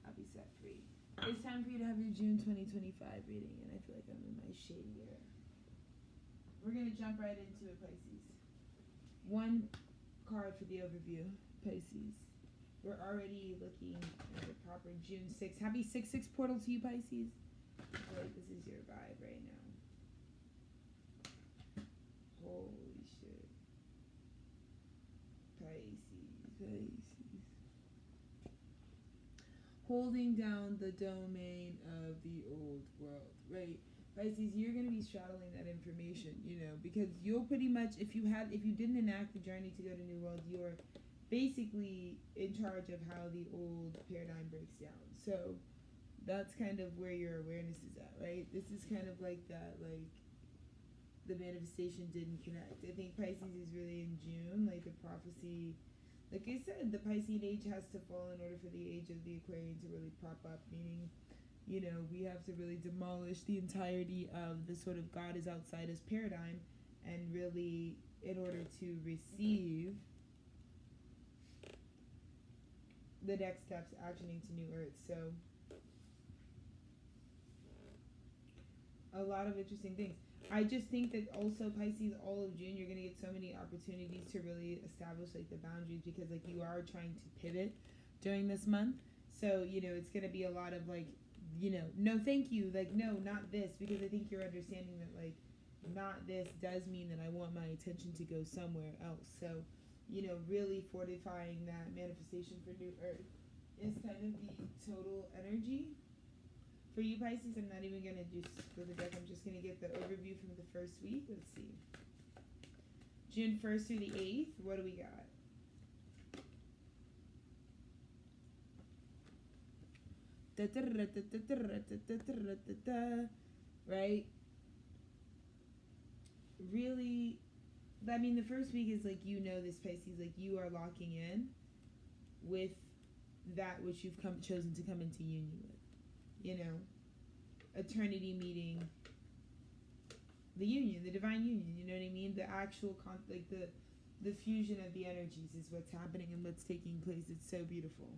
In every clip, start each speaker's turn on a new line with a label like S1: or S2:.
S1: I'll be set free. It's time for you to have your June 2025 reading, and I feel like I'm in my shadier. We're going to jump right into it, Pisces. One card for the overview, Pisces. We're already looking at the proper June 6th. Happy 6/6 portal to you, Pisces. I feel like this is your vibe right now. Holy shit. Pisces. Holding down the domain of the old world, right? Pisces, you're going to be straddling that information, because you'll pretty much, if you didn't enact the journey to go to New World, you're basically in charge of how the old paradigm breaks down. So that's kind of where your awareness is at, right? This is kind of like that, like the manifestation didn't connect. I think Pisces is really in June, like the prophecy, like I said, the Piscean age has to fall in order for the age of the Aquarian to really prop up, meaning, we have to really demolish the entirety of the sort of God is outside us paradigm, and really, in order to receive the next steps actioning to New Earth. So a lot of interesting things. I just think that also Pisces, all of June, you're going to get so many opportunities to really establish like the boundaries, because like you are trying to pivot during this month. So, it's going to be a lot of like, no, thank you. Like, no, not this, because I think you're understanding that like not this does mean that I want my attention to go somewhere else. So, really fortifying that manifestation for New Earth is kind of the total energy. For you, Pisces, I'm not even going to just go to the deck. I'm just going to get the overview from the first week. Let's see. June 1st through the 8th. What do we got? Right? Really, I mean, the first week is like, this, Pisces, like you are locking in with that which you've chosen to come into union with. Eternity meeting the union, the divine union, you know what I mean? The actual, the fusion of the energies is what's happening and what's taking place. It's so beautiful.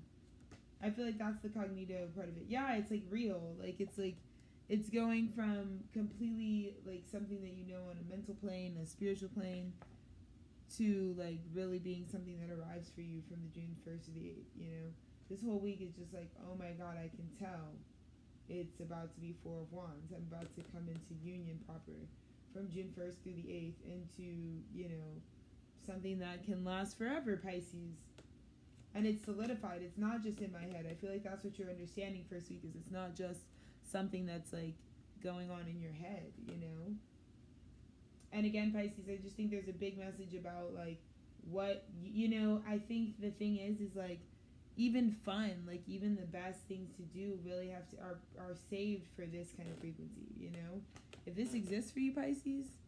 S1: I feel like that's the cognito part of it. Yeah, it's like real. It's going from completely like something that on a mental plane, a spiritual plane, to like really being something that arrives for you from the June 1st to the 8th, This whole week is just like, oh my God, I can tell it's about to be Four of Wands. I'm about to come into union proper from June 1st through the 8th into, something that can last forever, Pisces. And it's solidified. It's not just in my head. I feel like that's what you're understanding first week, is it's not just something that's like going on in your head, And again, Pisces, I just think there's a big message about like what, I think the thing is like, even fun, like even the best things to do really have to are saved for this kind of frequency, If this exists for you, Pisces,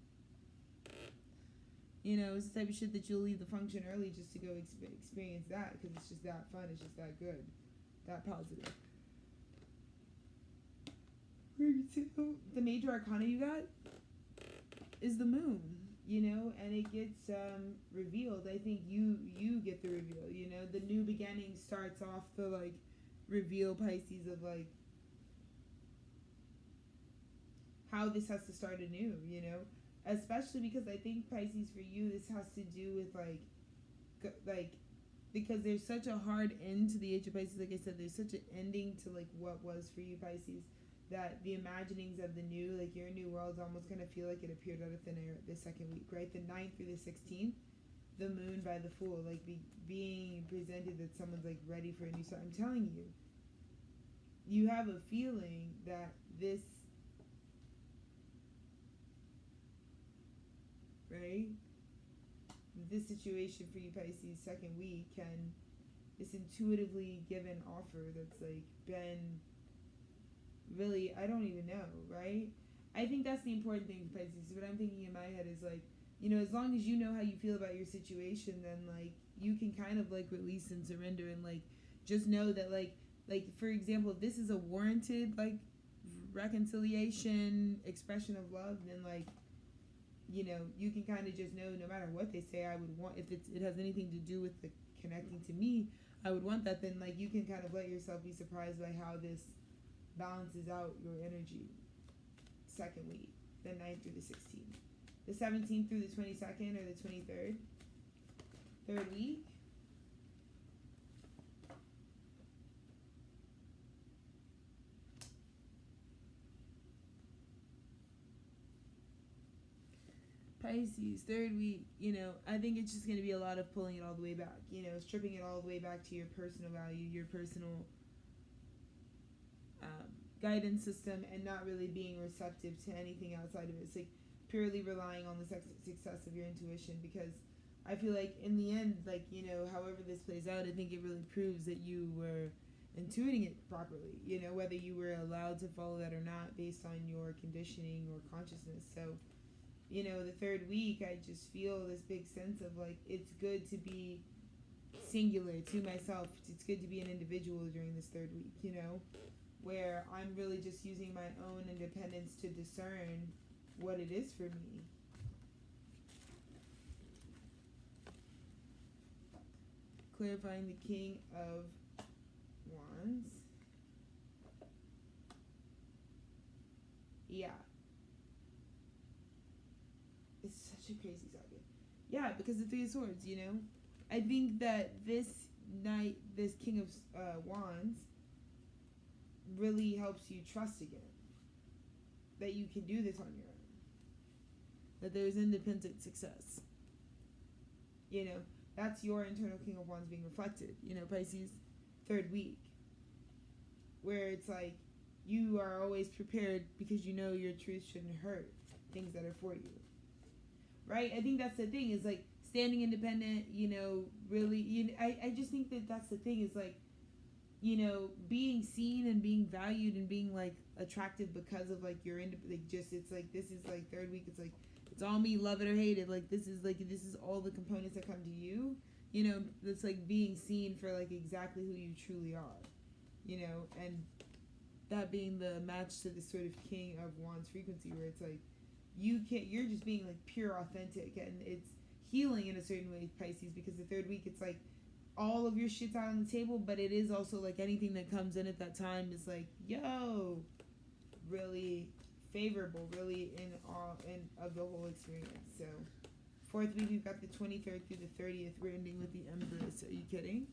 S1: it's the type of shit that you'll leave the function early just to go experience that, because it's just that fun, it's just that good, that positive. The major arcana you got is the moon, and it gets revealed. I think you get the reveal, the new beginning starts off the like reveal, Pisces, of like how this has to start anew, especially because I think, Pisces, for you this has to do with like because there's such a hard end to the age of Pisces. Like I said, there's such an ending to like what was for you, Pisces, that the imaginings of the new, like your new world's almost going to feel like it appeared out of thin air the second week, right? The 9th through the 16th, the moon by the Fool, like being presented that someone's like ready for a new start. I'm telling you, you have a feeling that this, right? This situation for you, Pisces, second week, can this intuitively given offer that's like been really, I don't even know, right? I think that's the important thing, Pisces. What I'm thinking in my head is like, as long as you know how you feel about your situation, then like you can kind of like release and surrender, and like just know that like for example, if this is a warranted like reconciliation, expression of love, then like you know, you can kind of just know, no matter what they say, I would want, if it has anything to do with the connecting to me, I would want that. Then like you can kind of let yourself be surprised by how this balances out your energy. Second week, the 9th through the 16th, the 17th through the 22nd or the 23rd, third week. Pisces, third week, you know, I think it's just going to be a lot of pulling it all the way back, you know, stripping it all the way back to your personal value, your personal guidance system, and not really being receptive to anything outside of it. It's like purely relying on the success of your intuition, because I feel like in the end, like, you know, however this plays out, I think it really proves that you were intuiting it properly, you know, whether you were allowed to follow that or not based on your conditioning or consciousness. So, you know, the third week, I just feel this big sense of like, it's good to be singular to myself. It's good to be an individual during this third week, you know, where I'm really just using my own independence to discern what it is for me. Clarifying the King of Wands. Yeah. It's such a crazy saga. Yeah, because the Three of Swords, you know? I think that this night, this King of Wands really helps you trust again. That you can do this on your own. That there's independent success. You know, that's your internal King of Wands being reflected. You know, Pisces, third week. Where it's like, you are always prepared because you know your truth shouldn't hurt things that are for you. Right? I think that's the thing, is like standing independent, you know, really, you know, I just think that that's the thing, is like, you know, being seen and being valued and being like attractive because of like your like just, it's like, this is like third week, it's like, it's all me, love it or hate it, like this is all the components that come to you, you know, it's like being seen for like exactly who you truly are, you know, and that being the match to the sort of King of Wands frequency, where it's like, you're just being like pure authentic, and it's healing in a certain way, Pisces, because the third week, it's like all of your shit's out on the table, but it is also like anything that comes in at that time is like, yo, really favorable, really in all in of the whole experience. So fourth week, we've got the 23rd through the 30th. We're ending with the Empress. Are you kidding?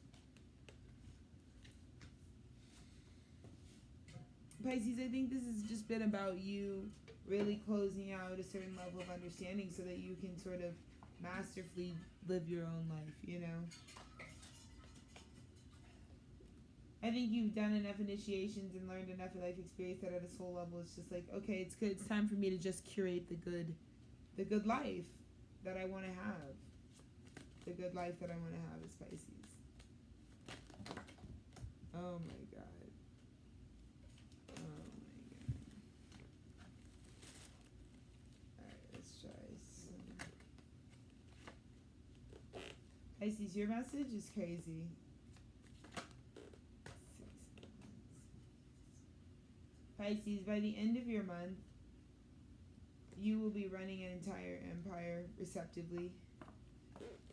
S1: Pisces, I think this has just been about you really closing out a certain level of understanding so that you can sort of masterfully live your own life, you know? I think you've done enough initiations and learned enough life experience that at a soul level, it's just like, okay, it's good. It's time for me to just curate the good life that I want to have. The good life that I want to have is Pisces. Oh my God. Pisces, your message is crazy. Pisces, by the end of your month, you will be running an entire empire receptively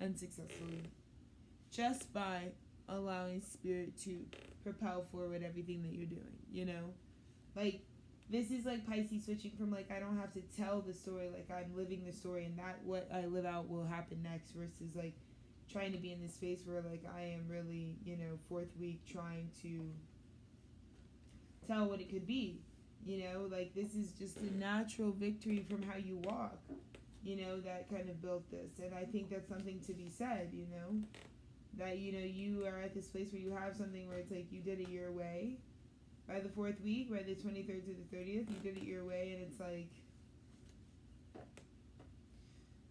S1: and successfully, just by allowing Spirit to propel forward everything that you're doing, you know? Like, this is like Pisces switching from like, I don't have to tell the story, like I'm living the story, and that what I live out will happen next, versus like trying to be in this space where like I am really, you know, fourth week trying to tell what it could be, you know, like this is just a natural victory from how you walk, you know, that kind of built this. And I think that's something to be said, you know, that, you know, you are at this place where you have something where it's like you did it your way by the fourth week, by the 23rd to the 30th, you did it your way, and it's like,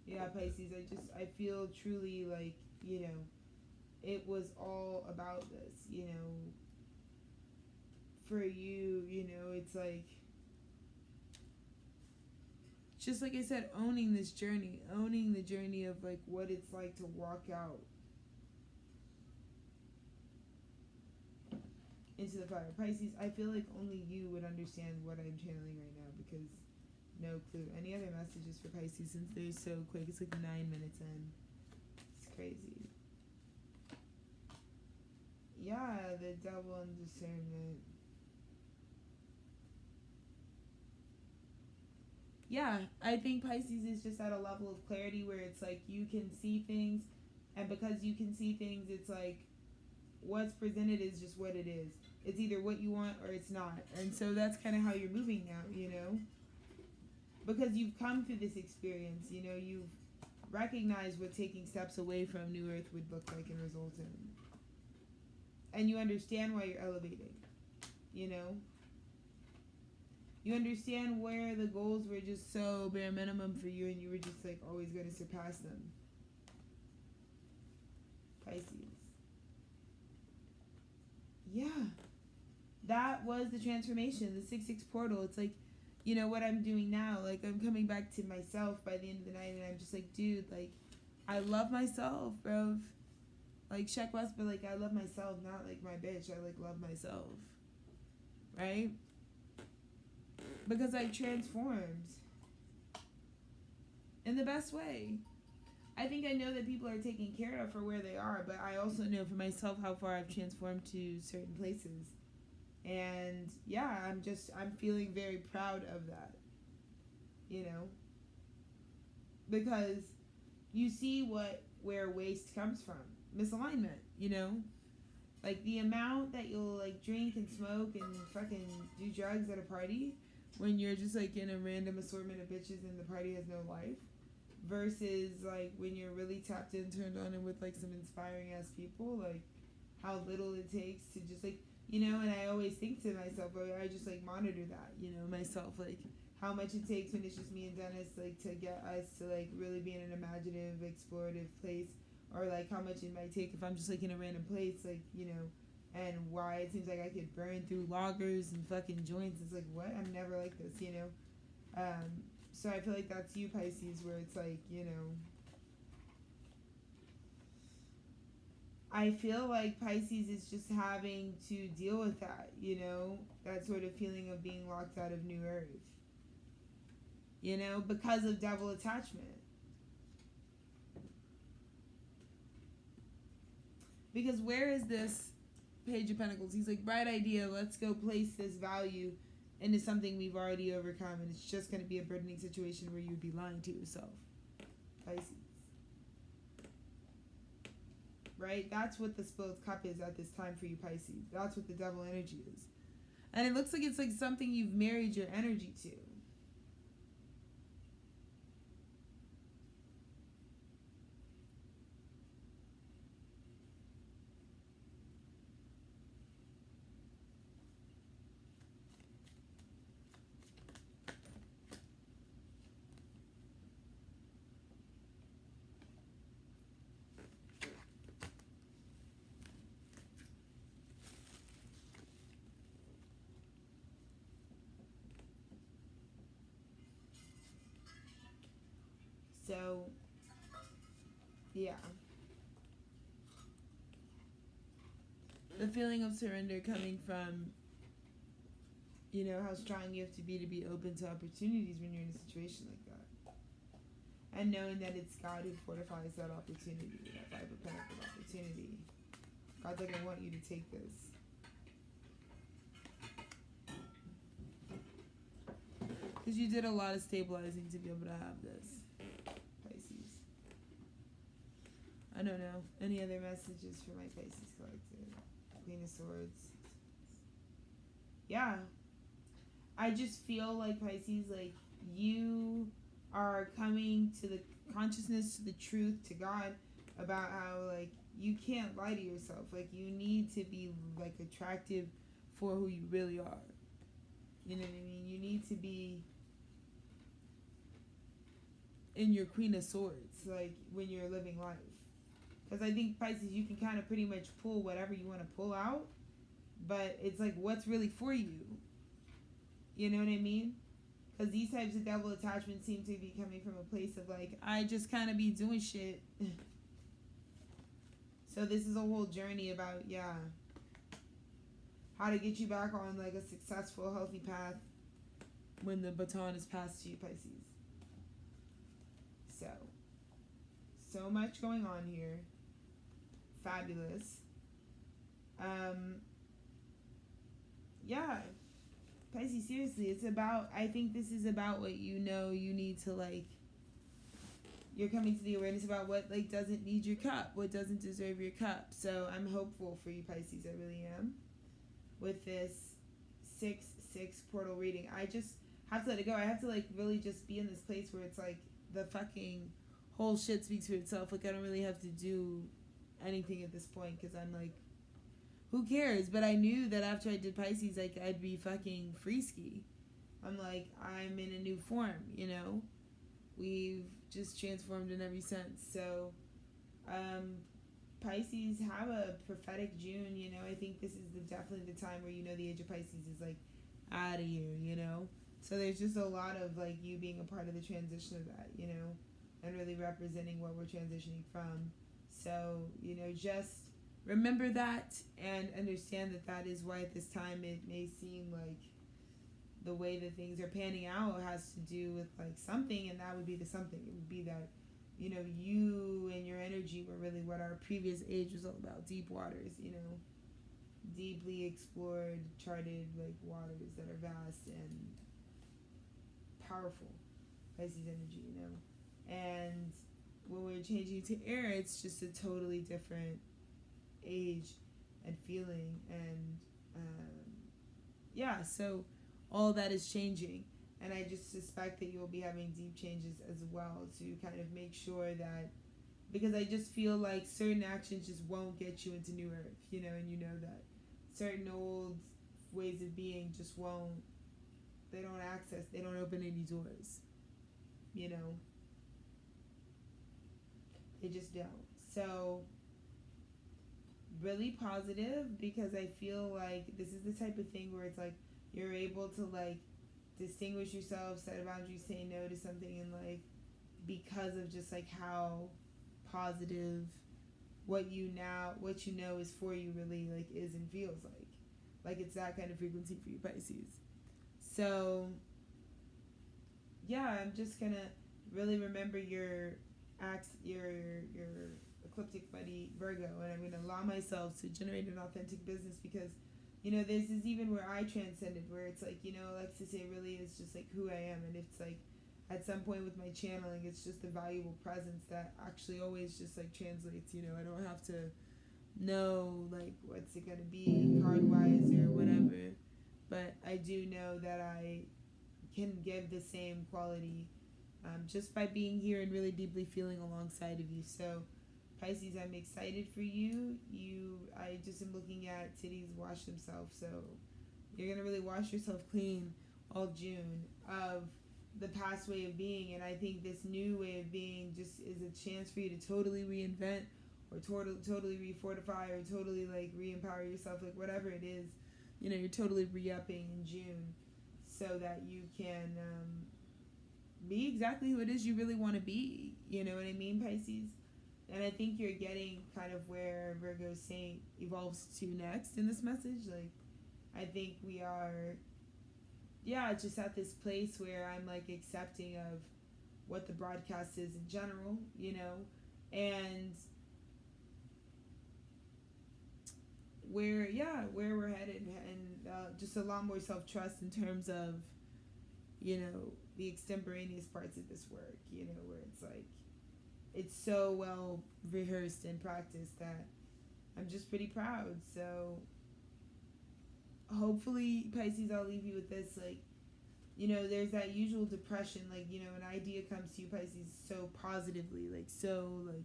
S1: yeah, Pisces, I feel truly like, you know, it was all about this, you know, for you, you know, it's like, just like I said, owning this journey, owning the journey of like what it's like to walk out into the fire. Pisces, I feel like only you would understand what I'm channeling right now, because No clue. Any other messages for Pisces since they're so quick? It's like 9 minutes in. It's crazy. Yeah, the double and discernment. Yeah, I think Pisces is just at a level of clarity where it's like you can see things, and because you can see things, it's like what's presented is just what it is. It's either what you want or it's not. And so that's kind of how you're moving now, you know? Because you've come through this experience, you know, you've recognized what taking steps away from New Earth would look like and result in. And you understand why you're elevating, you know? You understand where the goals were just so bare minimum for you and you were just like always going to surpass them. Pisces. Yeah. That was the transformation, the 6-6 portal. It's like, you know, what I'm doing now, like I'm coming back to myself by the end of the night and I'm just like, dude, like, I love myself, bro. Like, check West, but like, I love myself, not like my bitch. I like love myself. Right? Because I transformed in the best way. I think I know that people are taken care of for where they are, but I also know for myself how far I've transformed to certain places. And yeah, I'm feeling very proud of that, you know, because you see where waste comes from, misalignment, you know, like the amount that you'll like drink and smoke and fucking do drugs at a party when you're just like in a random assortment of bitches and the party has no life, versus like when you're really tapped in, turned on, and with like some inspiring ass people, like how little it takes to just like, you know. And I always think to myself, or I just like monitor that, you know, myself, like how much it takes when it's just me and Dennis, like to get us to like really be in an imaginative, explorative place, or like how much it might take if I'm just like in a random place, like, you know, and why it seems like I could burn through loggers and fucking joints. It's like, what? I'm never like this, you know. So I feel like that's you, Pisces, where it's like, you know, I feel like Pisces is just having to deal with that, you know, that sort of feeling of being locked out of New Earth, you know, because of devil attachment. Because where is this Page of Pentacles? He's like, bright idea, let's go place this value into something we've already overcome, and it's just going to be a burdening situation where you'd be lying to yourself. Pisces. Right? That's what the spilled cup is at this time for you, Pisces. That's what the devil energy is. And it looks like it's like something you've married your energy to. So, yeah. The feeling of surrender coming from, you know, how strong you have to be open to opportunities when you're in a situation like that. And knowing that it's God who fortifies that opportunity, that 5 of Pentacles opportunity. God's like, I want you to take this. Because you did a lot of stabilizing to be able to have this, Pisces. I don't know. Any other messages for my Pisces collective? Queen of Swords. Yeah. I just feel like, Pisces, like, you are coming to the consciousness, to the truth, to God, about how, like, you can't lie to yourself. Like, you need to be, like, attractive for who you really are. You know what I mean? You need to be in your Queen of Swords, like, when you're living life. Because I think, Pisces, you can kind of pretty much pull whatever you want to pull out, but it's like, what's really for you? You know what I mean? Because these types of devil attachments seem to be coming from a place of like, I just kind of be doing shit. So this is a whole journey about, yeah, how to get you back on like a successful, healthy path when the baton is passed to you, Pisces. So much going on here. Fabulous. Yeah, Pisces, seriously, it's about, I think this is about what you know you need to, like, you're coming to the awareness about what, like, doesn't need your cup, what doesn't deserve your cup. So I'm hopeful for you, Pisces, I really am, with this 6-6 portal reading. I just have to let it go. I have to, like, really just be in this place where it's like the fucking whole shit speaks for itself. Like, I don't really have to do anything at this point, because I'm like, who cares? But I knew that after I did Pisces, like, I'd be fucking free ski. I'm like, I'm in a new form, you know? We've just transformed in every sense. So, Pisces, have a prophetic June, you know? I think this is definitely the time where, you know, the age of Pisces is, like, out of here, you know? So there's just a lot of, like, you being a part of the transition of that, you know? And really representing what we're transitioning from. So, you know, just remember that and understand that that is why at this time it may seem like the way that things are panning out has to do with, like, something, and that would be the something. It would be that, you know, you and your energy were really what our previous age was all about. Deep waters, you know, deeply explored, charted, like, waters that are vast and powerful. Pisces energy, you know. And when we're changing to air, it's just a totally different age and feeling, and yeah, so all that is changing, and I just suspect that you'll be having deep changes as well, to kind of make sure that, because I just feel like certain actions just won't get you into new earth, you know, and you know that certain old ways of being just won't, they don't open any doors, you know, they just don't. So really positive, because I feel like this is the type of thing where it's like you're able to, like, distinguish yourself, set a boundary, say no to something in life because of just, like, how positive what you know is for you really, like, is and feels like it's that kind of frequency for you, Pisces. So yeah, I'm just gonna really remember your ecliptic buddy Virgo, and I'm going to allow myself to generate an authentic business, because, you know, this is even where I transcended, where it's like, you know, Alexis, it really is just, like, who I am, and it's like at some point with my channeling, it's just a valuable presence that actually always just, like, translates, you know. I don't have to know, like, what's it going to be card-wise or whatever, but I do know that I can give the same quality just by being here and really deeply feeling alongside of you. So Pisces, I'm excited for you. I just am looking at titties wash themselves, so you're going to really wash yourself clean all June of the past way of being, and I think this new way of being just is a chance for you to totally reinvent, or totally refortify, or totally, like, re-empower yourself, like, whatever it is, you know, you're totally re-upping in June so that you can be exactly who it is you really want to be, you know what I mean, Pisces? And I think you're getting kind of where Virgo's saying evolves to next in this message. Like, I think we are, yeah, just at this place where I'm, like, accepting of what the broadcast is in general, you know, and where we're headed, and just a lot more self-trust in terms of, you know, the extemporaneous parts of this work, you know, where it's like, it's so well rehearsed and practiced that I'm just pretty proud. So hopefully, Pisces, I'll leave you with this, like, you know, there's that usual depression, like, you know, an idea comes to you, Pisces, so positively, like, so, like,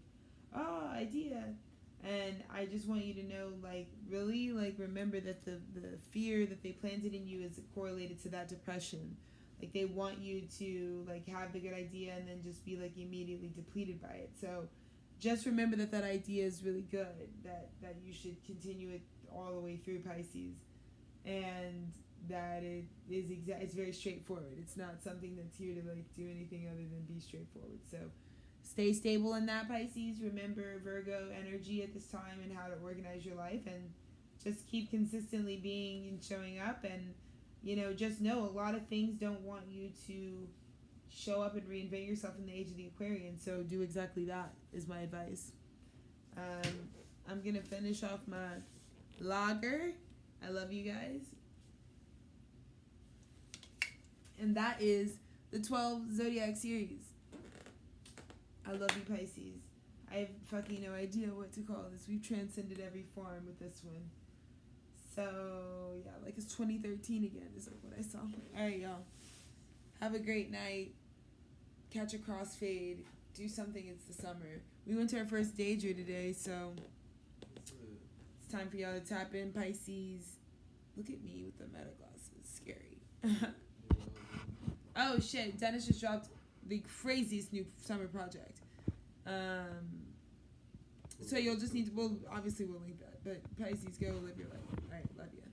S1: oh, idea. And I just want you to know, like, really, like, remember that the fear that they planted in you is correlated to that depression. Like, they want you to, like, have the good idea and then just be, like, immediately depleted by it. So just remember that idea is really good, that you should continue it all the way through, Pisces. And that it's very straightforward. It's not something that's here to, like, do anything other than be straightforward. So stay stable in that, Pisces. Remember Virgo energy at this time and how to organize your life, and just keep consistently being and showing up, and You know, just know a lot of things don't want you to show up and reinvent yourself in the age of the Aquarian. So do exactly that is my advice. I'm going to finish off my lager. I love you guys. And that is the 12 Zodiac series. I love you, Pisces. I have fucking no idea what to call this. We've transcended every form with this one. So, yeah, like it's 2013 again is what I saw. Alright, y'all. Have a great night. Catch a crossfade. Do something. It's the summer. We went to our first danger today, so it's time for y'all to tap in, Pisces. Look at me with the meta glasses. Scary. Oh, shit. Dennis just dropped the craziest new summer project. So you'll just need to, well, obviously we'll link that, but Pisces, go live your life. All right, love you.